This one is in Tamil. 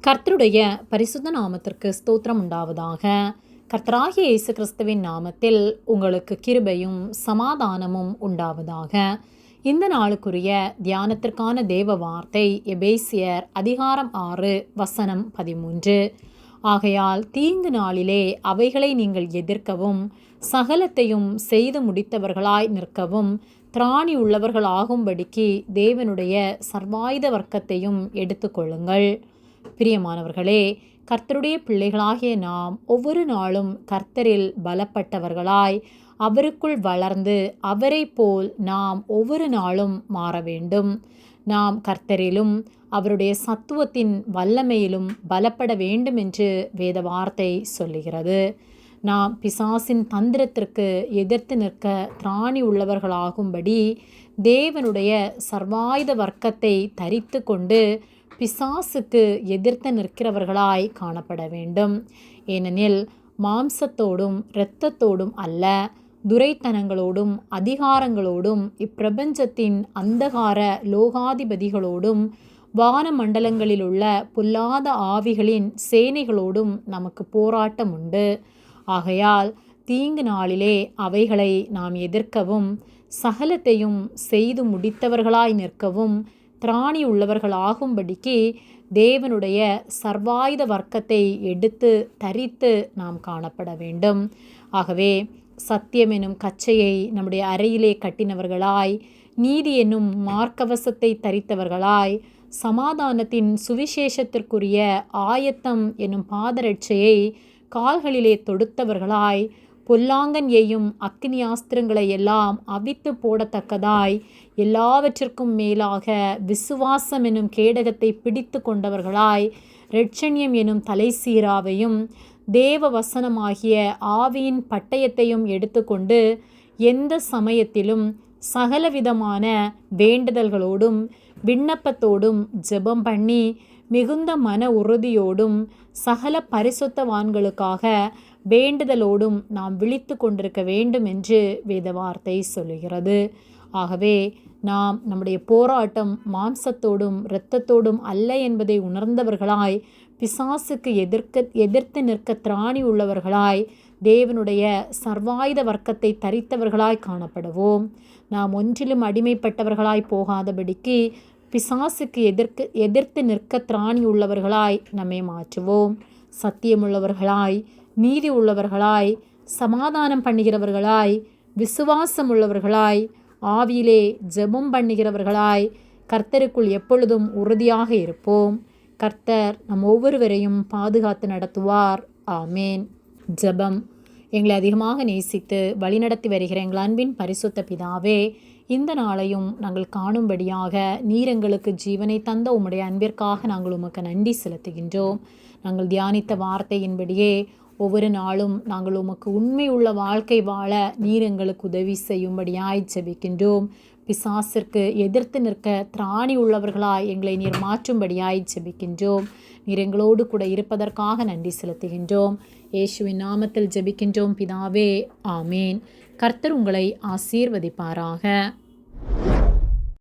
கர்த்தருடைய பரிசுத்த நாமத்திற்கு ஸ்தோத்திரம் உண்டாவதாக. கர்த்தராகிய இயேசு கிறிஸ்துவின் நாமத்தில் உங்களுக்கு கிருபையும் சமாதானமும் உண்டாவதாக. இந்த நாளுக்குரிய தியானத்திற்கான தேவ வார்த்தை எபேசியர் அதிகாரம் 6 வசனம் 13. ஆகையால் தீங்கு நாளிலே அவைகளை நீங்கள் எதிர்க்கவும் சகலத்தையும் செய்து முடித்தவர்களாய் நிற்கவும் திராணி உள்ளவர்களாகும்படிக்கு தேவனுடைய சர்வாயுத வர்க்கத்தையும் எடுத்துக்கொள்ளுங்கள். பிரியமானவர்களே, கர்த்தருடைய பிள்ளைகளாகிய நாம் ஒவ்வொரு நாளும் கர்த்தரில் பலப்பட்டவர்களாய் அவருக்குள் வளர்ந்து அவரை போல் நாம் ஒவ்வொரு நாளும் மாற வேண்டும். நாம் கர்த்தரிலும் அவருடைய சத்துவத்தின் வல்லமையிலும் பலப்பட வேண்டும் என்று வேத வார்த்தை சொல்லுகிறது. நாம் பிசாசின் தந்திரத்திற்கு எதிர்த்து நிற்க திராணி உள்ளவர்களாகும்படி தேவனுடைய சர்வாயுத வர்க்கத்தை தரித்து கொண்டு பிசாசுக்கு எதிர்த்து நிற்கிறவர்களாய் காணப்பட வேண்டும். ஏனெனில் மாம்சத்தோடும் இரத்தத்தோடும் அல்ல, துரைத்தனங்களோடும் அதிகாரங்களோடும் இப்பிரபஞ்சத்தின் அந்தகார லோகாதிபதிகளோடும் வானமண்டலங்களிலுள்ள பொல்லாத ஆவிகளின் சேனைகளோடும் நமக்கு போராட்டம் உண்டு. ஆகையால் தீங்கு நாளிலே அவைகளை நாம் எதிர்க்கவும் சகலத்தையும் செய்து முடித்தவர்களாய் நிற்கவும் திராணி உள்ளவர்களாகும்படிக்கு தேவனுடைய சர்வாயுத வர்க்கத்தை எடுத்து தரித்து நாம் காணப்பட வேண்டும். ஆகவே சத்தியம் எனும் கச்சையை நம்முடைய அறையிலே கட்டினவர்களாய், நீதி என்னும் மார்க்கவசத்தை தரித்தவர்களாய், சமாதானத்தின் சுவிசேஷத்திற்குரிய ஆயத்தம் என்னும் பாதரட்சையை கால்களிலே தொடுத்தவர்களாய், பொல்லாங்கன் எய்யும் அக்கினி ஆஸ்திரங்களை எல்லாம் அவித்து போடத்தக்கதாய், எல்லாவற்றிற்கும் மேலாக விசுவாசம் எனும் கேடகத்தை பிடித்து கொண்டவர்களாய், இரட்சண்யம் எனும் தலைசீராவையும் தேவ வசனமாகிய ஆவியின் பட்டயத்தையும் எடுத்துக்கொண்டு எந்த சமயத்திலும் சகலவிதமான வேண்டுதல்களோடும் விண்ணப்பத்தோடும் ஜெபம் பண்ணி மிகுந்த மன உறுதியோடும் சகல பரிசுத்தவான்களுக்காக வேண்டுதலோடும் நாம் விழித்து கொண்டிருக்க வேண்டும் என்று வேத வார்த்தை சொல்லுகிறது. ஆகவே நாம் நம்முடைய போராட்டம் மாம்சத்தோடும் இரத்தத்தோடும் அல்ல என்பதை உணர்ந்தவர்களாய், பிசாசுக்கு எதிர்த்து நிற்க திராணி உள்ளவர்களாய், தேவனுடைய சர்வாயுத வர்க்கத்தை தரித்தவர்களாய் காணப்படுவோம். நாம் ஒன்றிலும் அடிமைப்பட்டவர்களாய் போகாதபடிக்கு பிசாசுக்கு எதிர்த்து நிற்க திராணி உள்ளவர்களாய் நம்மை மாற்றுவோம். சத்தியமுள்ளவர்களாய், நீதி உள்ளவர்களாய், சமாதானம் பண்ணுகிறவர்களாய், விசுவாசம் உள்ளவர்களாய், ஆவியிலே ஜெபம் பண்ணுகிறவர்களாய், கர்த்தருக்குள் எப்பொழுதும் உறுதியாக இருப்போம். கர்த்தர் நம் ஒவ்வொருவரையும் பாதுகாத்து நடத்துவார். ஆமேன். ஜெபம். எங்களை அதிகமாக நேசித்து வழிநடத்தி வருகிற எங்கள் அன்பின் பரிசுத்த பிதாவே, இந்த நாளையும் நாங்கள் காணும்படியாக நீர் எங்களுக்கு ஜீவனை தந்த உம்முடைய அன்பிற்காக நாங்கள் உமக்கு நன்றி செலுத்துகின்றோம். நாங்கள் தியானித்த வார்த்தையின்படியே ஒவ்வொரு நாளும் நாங்கள் உமக்கு உண்மை உள்ள வாழ்க்கை வாழ நீர் எங்களுக்கு உதவி செய்யும்படியாய் ஜெபிக்கின்றோம். பிசாசிற்கு எதிர்த்து நிற்க திராணி உள்ளவர்களாய் எங்களை நீர் மாற்றும்படியாய் ஜெபிக்கின்றோம். நீர் எங்களோடு கூட இருப்பதற்காக நன்றி செலுத்துகின்றோம். இயேசுவின் நாமத்தில் ஜெபிக்கின்றோம் பிதாவே. ஆமேன். கர்த்தர் உங்களை ஆசீர்வதிப்பாராக.